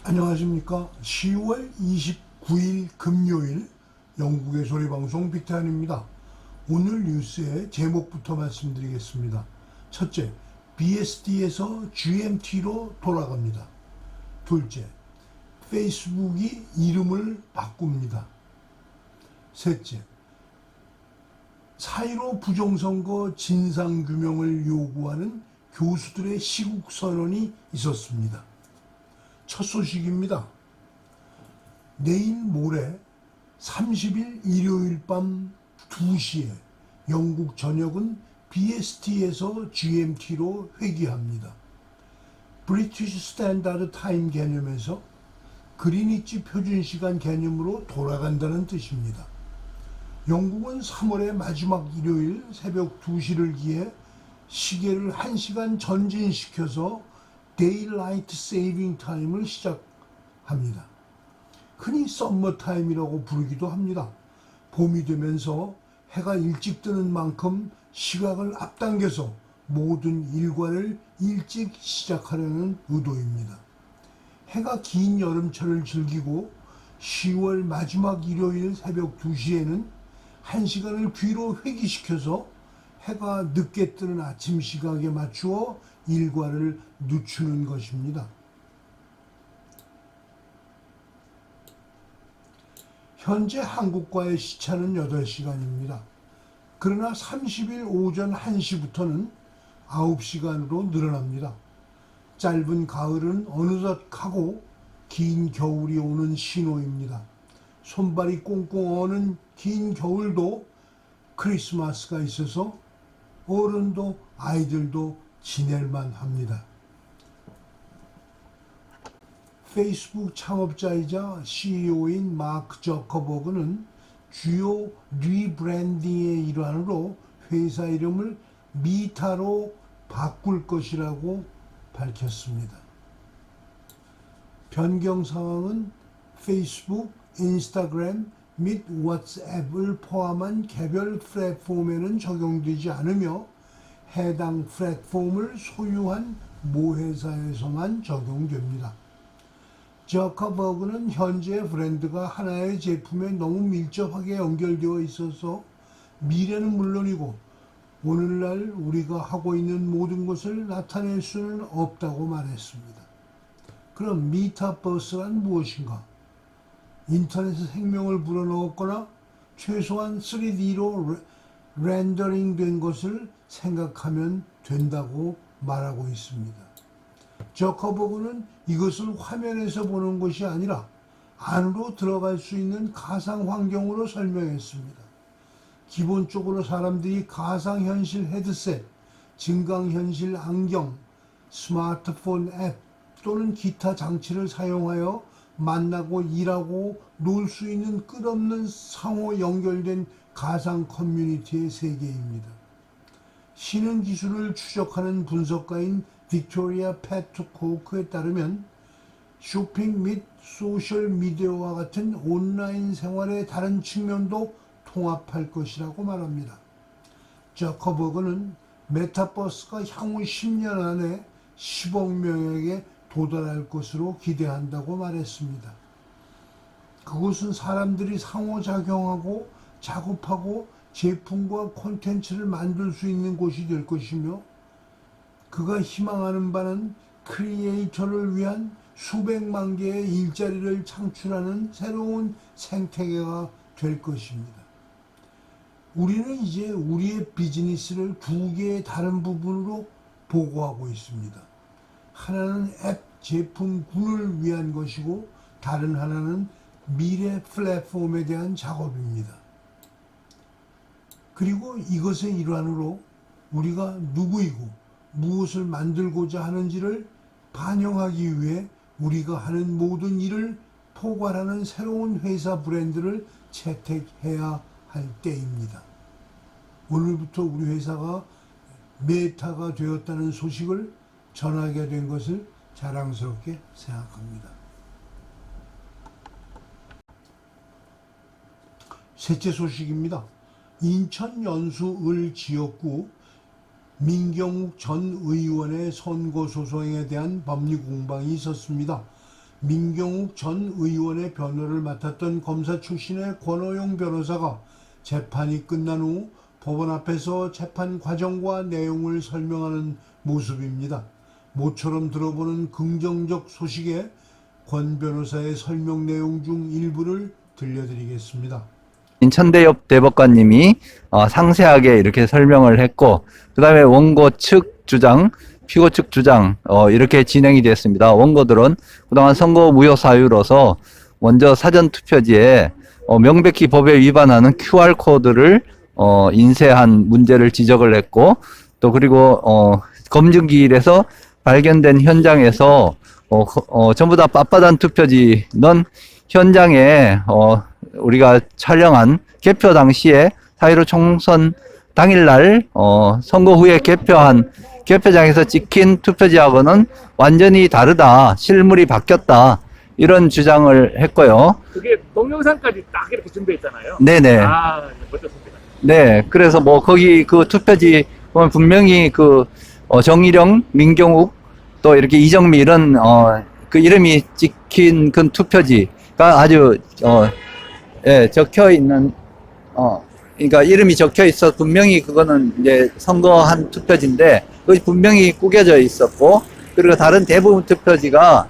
안녕하십니까. 10월 29일 금요일 영국의 소리방송 빅타임입니다. 오늘 뉴스의 제목부터 말씀드리겠습니다. 첫째, BSD에서 GMT로 돌아갑니다. 둘째, 페이스북이 이름을 바꿉니다. 셋째, 4.15 부정선거 진상규명을 요구하는 교수들의 시국선언이 있었습니다. 첫 소식입니다. 내일 모레 30일 일요일 밤 2시에 영국 전역은 BST에서 GMT로 회귀합니다. 브리티시 스탠다드 타임 개념에서 그리니치 표준시간 개념으로 돌아간다는 뜻입니다. 영국은 3월의 마지막 일요일 새벽 2시를 기해 시계를 1시간 전진시켜서 데일라이트 세이빙 타임을 시작합니다. 흔히 썸머 타임이라고 부르기도 합니다. 봄이 되면서 해가 일찍 뜨는 만큼 시각을 앞당겨서 모든 일과를 일찍 시작하려는 의도입니다. 해가 긴 여름철을 즐기고 10월 마지막 일요일 새벽 2시에는 1시간을 뒤로 회귀시켜서 해가 늦게 뜨는 아침 시각에 맞추어 일과를 늦추는 것입니다. 현재 한국과의 시차는 8시간입니다. 그러나 30일 오전 1시부터는 9시간으로 늘어납니다. 짧은 가을은 어느덧 가고 긴 겨울이 오는 신호입니다. 손발이 꽁꽁 어는 긴 겨울도 크리스마스가 있어서 어른도 아이들도 지낼만 합니다. 페이스북 창업자이자 CEO인 마크 저커버그는 주요 리브랜딩의 일환으로 회사 이름을 미타로 바꿀 것이라고 밝혔습니다. 변경 사항은 페이스북, 인스타그램 및 왓츠앱을 포함한 개별 플랫폼에는 적용되지 않으며 해당 플랫폼을 소유한 모회사에서만 적용됩니다. 저커버그는 현재 브랜드가 하나의 제품에 너무 밀접하게 연결되어 있어서 미래는 물론이고 오늘날 우리가 하고 있는 모든 것을 나타낼 수는 없다고 말했습니다. 그럼 미타버스란 무엇인가? 인터넷에 생명을 불어넣었거나 최소한 3D로 렌더링 된 것을 생각하면 된다고 말하고 있습니다. 저커버그는 이것을 화면에서 보는 것이 아니라 안으로 들어갈 수 있는 가상 환경으로 설명했습니다. 기본적으로 사람들이 가상현실 헤드셋, 증강현실 안경, 스마트폰 앱 또는 기타 장치를 사용하여 만나고 일하고 놀 수 있는 끝없는 상호 연결된 가상 커뮤니티의 세계입니다. 신흥 기술을 추적하는 분석가인 빅토리아 패트코크에 따르면 쇼핑 및 소셜 미디어와 같은 온라인 생활의 다른 측면도 통합할 것이라고 말합니다. 저커버그는 메타버스가 향후 10년 안에 10억 명에게 도달할 것으로 기대한다고 말했습니다. 그곳은 사람들이 상호작용하고 작업하고 제품과 콘텐츠를 만들 수 있는 곳이 될 것이며 그가 희망하는 바는 크리에이터를 위한 수백만 개의 일자리를 창출하는 새로운 생태계가 될 것입니다. 우리는 이제 우리의 비즈니스를 두 개의 다른 부분으로 보고하고 있습니다. 하나는 앱 제품군을 위한 것이고 다른 하나는 미래 플랫폼에 대한 작업입니다. 그리고 이것의 일환으로 우리가 누구이고 무엇을 만들고자 하는지를 반영하기 위해 우리가 하는 모든 일을 포괄하는 새로운 회사 브랜드를 채택해야 할 때입니다. 오늘부터 우리 회사가 메타가 되었다는 소식을 전하게 된 것을 자랑스럽게 생각합니다. 셋째 소식입니다. 인천 연수을 지역구 민경욱 전 의원의 선거 소송에 대한 법리 공방이 있었습니다. 민경욱 전 의원의 변호를 맡았던 검사 출신의 권오용 변호사가 재판이 끝난 후 법원 앞에서 재판 과정과 내용을 설명하는 모습입니다. 모처럼 들어보는 긍정적 소식에 권 변호사의 설명 내용 중 일부를 들려드리겠습니다. 천대엽 대법관님이 상세하게 이렇게 설명을 했고, 그 다음에 원고 측 주장, 피고 측 주장 이렇게 진행이 됐습니다. 원고들은 그동안 선거 무효 사유로서 먼저 사전 투표지에 명백히 법에 위반하는 QR코드를 인쇄한 문제를 지적을 했고, 또 그리고 검증기일에서 발견된 현장에서 전부 다 빳빳한 투표지는 현장에 우리가 촬영한 개표 당시에 4.15 총선 당일날 선거 후에 개표한 개표장에서 찍힌 투표지하고는 완전히 다르다, 실물이 바뀌었다, 이런 주장을 했고요. 그게 동영상까지 딱 이렇게 준비했잖아요. 네네. 멋졌습니다. 네, 그래서 뭐 거기 그 투표지 보면 분명히 그 정일영, 민경욱, 또 이렇게 이정미 이런 그 이름이 찍힌 그 투표지가 아주 예, 적혀 있는 그러니까 이름이 적혀 있어 분명히 그거는 이제 선거한 투표지인데 그것이 분명히 구겨져 있었고, 그리고 다른 대부분 투표지가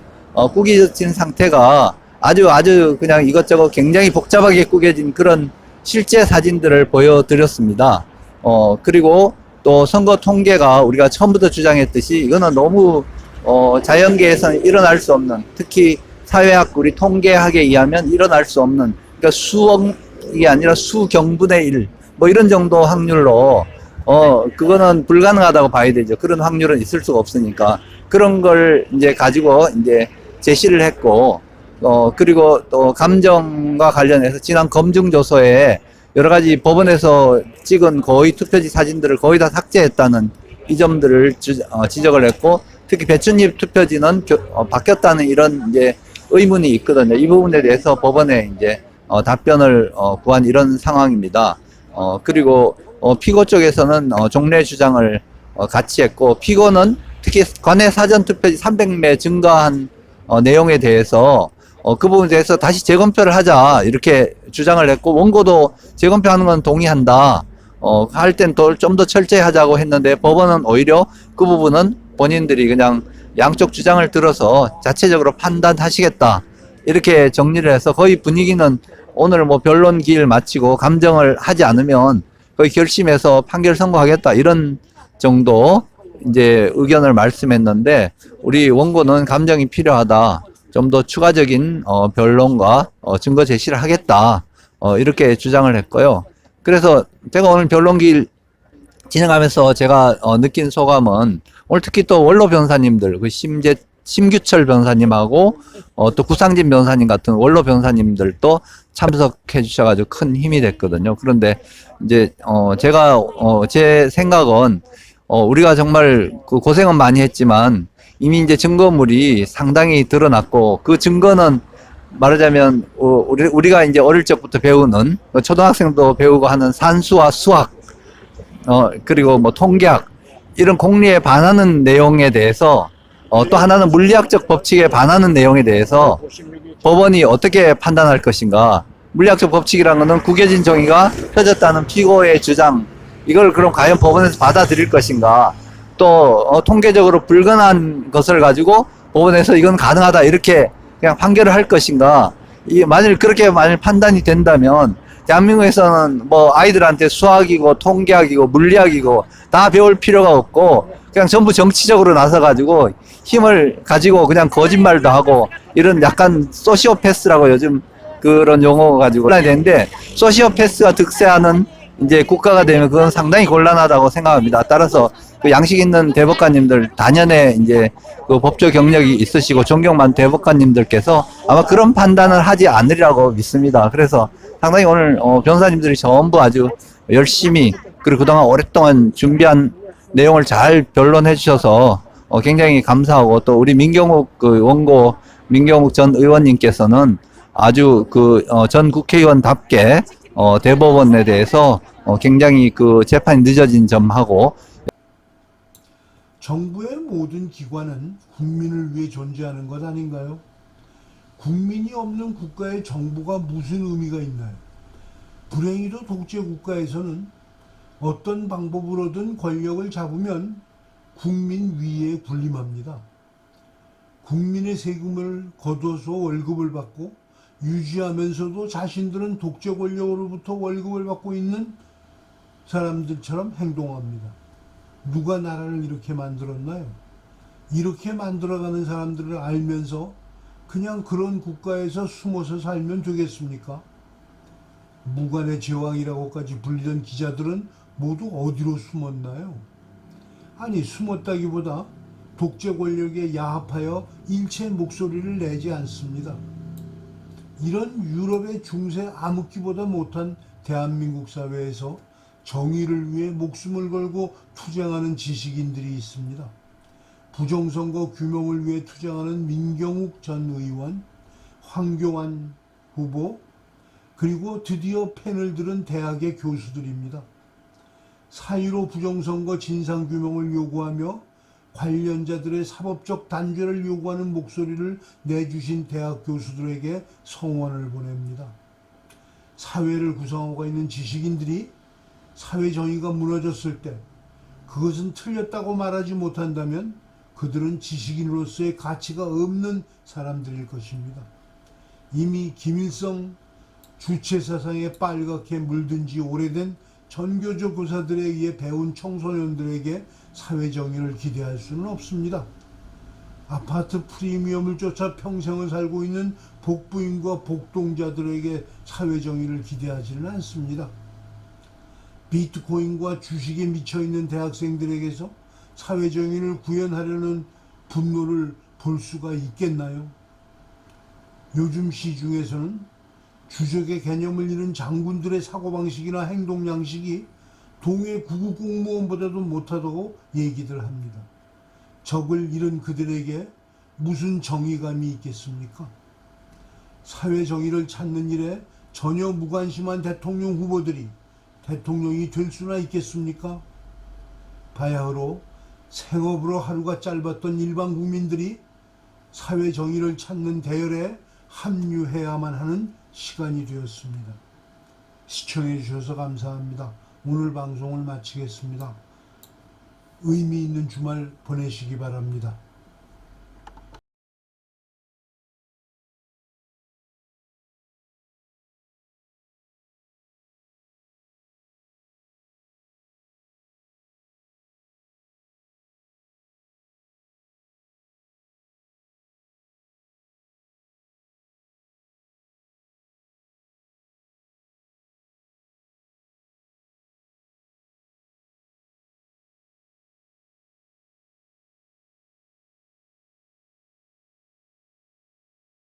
구겨진 상태가 아주 그냥 이것저것 굉장히 복잡하게 구겨진 그런 실제 사진들을 보여드렸습니다. 그리고 또 선거 통계가 우리가 처음부터 주장했듯이 이거는 너무 자연계에서는 일어날 수 없는, 특히 사회학 우리 통계학에 의하면 일어날 수 없는, 그러니까 수억이 아니라 수경분의 1, 뭐 이런 정도 확률로 그거는 불가능하다고 봐야 되죠. 그런 확률은 있을 수가 없으니까 그런 걸 이제 가지고 이제 제시를 했고, 그리고 또 감정과 관련해서 지난 검증조서에 여러 가지 법원에서 찍은 거의 투표지 사진들을 거의 다 삭제했다는 이 점들을 지적을 했고, 특히 배춧잎 투표지는 바뀌었다는 이런 이제 의문이 있거든요. 이 부분에 대해서 법원에 이제 답변을 구한 이런 상황입니다. 그리고 피고 쪽에서는 종래 주장을 같이 했고, 피고는 특히 관내 사전 투표지 300매 증가한 내용에 대해서 그 부분에 대해서 다시 재검표를 하자 이렇게 주장을 했고, 원고도 재검표하는 건 동의한다, 할 땐 좀 더 철저히 하자고 했는데 법원은 오히려 그 부분은 본인들이 그냥 양쪽 주장을 들어서 자체적으로 판단하시겠다 이렇게 정리를 해서 거의 분위기는 오늘 뭐 변론 기일 마치고 감정을 하지 않으면 거의 결심해서 판결 선고하겠다 이런 정도 이제 의견을 말씀했는데, 우리 원고는 감정이 필요하다, 좀 더 추가적인 변론과 증거 제시를 하겠다 이렇게 주장을 했고요. 그래서 제가 오늘 변론기일 진행하면서 제가 느낀 소감은, 오늘 특히 또 원로 변호사님들, 그 심규철 변호사님하고 또 구상진 변호사님 같은 원로 변호사님들도 참석해 주셔가지고 큰 힘이 됐거든요. 그런데 이제 제가 제 생각은 우리가 정말 그 고생은 많이 했지만 이미 이제 증거물이 상당히 드러났고, 그 증거는 말하자면 우리가 이제 어릴 적부터 배우는, 초등학생도 배우고 하는 산수와 수학, 그리고 뭐 통계학 이런 공리에 반하는 내용에 대해서, 또 하나는 물리학적 법칙에 반하는 내용에 대해서 법원이 어떻게 판단할 것인가. 물리학적 법칙이라는 것은 구겨진 종이가 펴졌다는 피고의 주장, 이걸 그럼 과연 법원에서 받아들일 것인가. 또 통계적으로 불가능한 것을 가지고 법원에서 이건 가능하다 이렇게 그냥 판결을 할 것인가. 만일 그렇게 판단이 된다면 대한민국에서는 뭐 아이들한테 수학이고 통계학이고 물리학이고 다 배울 필요가 없고 그냥 전부 정치적으로 나서가지고 힘을 가지고 그냥 거짓말도 하고, 이런 약간 소시오패스라고 요즘 그런 용어 가지고 곤란이 되는데, 소시오패스가 득세하는 이제 국가가 되면 그건 상당히 곤란하다고 생각합니다. 따라서 그 양식 있는 대법관님들, 단연에 이제 그 법조 경력이 있으시고 존경만 대법관님들께서 아마 그런 판단을 하지 않으리라고 믿습니다. 그래서 상당히 오늘 변호사님들이 전부 아주 열심히, 그리고 그동안 오랫동안 준비한 내용을 잘 변론해 주셔서 굉장히 감사하고, 또 우리 민경욱 그 원고 민경욱 전 의원님께서는 아주 그 전 국회의원답게 대법원에 대해서 굉장히 그 재판이 늦어진 점하고, 정부의 모든 기관은 국민을 위해 존재하는 것 아닌가요? 국민이 없는 국가의 정부가 무슨 의미가 있나요? 불행히도 독재 국가에서는 어떤 방법으로든 권력을 잡으면 국민 위에 군림합니다. 국민의 세금을 거둬서 월급을 받고 유지하면서도 자신들은 독재 권력으로부터 월급을 받고 있는 사람들처럼 행동합니다. 누가 나라를 이렇게 만들었나요? 이렇게 만들어가는 사람들을 알면서 그냥 그런 국가에서 숨어서 살면 되겠습니까? 무관의 제왕이라고까지 불리던 기자들은 모두 어디로 숨었나요? 아니, 숨었다기보다 독재 권력에 야합하여 일체 목소리를 내지 않습니다. 이런 유럽의 중세 암흑기보다 못한 대한민국 사회에서 정의를 위해 목숨을 걸고 투쟁하는 지식인들이 있습니다. 부정선거 규명을 위해 투쟁하는 민경욱 전 의원, 황교안 후보, 그리고 드디어 펜을 들은 대학의 교수들입니다. 4.15 부정선거 진상규명을 요구하며 관련자들의 사법적 단죄를 요구하는 목소리를 내주신 대학 교수들에게 성원을 보냅니다. 사회를 구성하고 있는 지식인들이 사회 정의가 무너졌을 때 그것은 틀렸다고 말하지 못한다면 그들은 지식인으로서의 가치가 없는 사람들일 것입니다. 이미 김일성 주체 사상에 빨갛게 물든 지 오래된 전교조 교사들에 의해 배운 청소년들에게 사회정의를 기대할 수는 없습니다. 아파트 프리미엄을 쫓아 평생을 살고 있는 복부인과 복동자들에게 사회정의를 기대하지는 않습니다. 비트코인과 주식에 미쳐있는 대학생들에게서 사회정의를 구현하려는 분노를 볼 수가 있겠나요? 요즘 시중에서는 주적의 개념을 잃은 장군들의 사고방식이나 행동양식이 동해 구급 공무원보다도 못하다고 얘기들 합니다. 적을 잃은 그들에게 무슨 정의감이 있겠습니까? 사회정의를 찾는 일에 전혀 무관심한 대통령 후보들이 대통령이 될 수나 있겠습니까? 바야흐로 생업으로 하루가 짧았던 일반 국민들이 사회정의를 찾는 대열에 합류해야만 하는 시간이 되었습니다. 시청해 주셔서 감사합니다. 오늘 방송을 마치겠습니다. 의미 있는 주말 보내시기 바랍니다.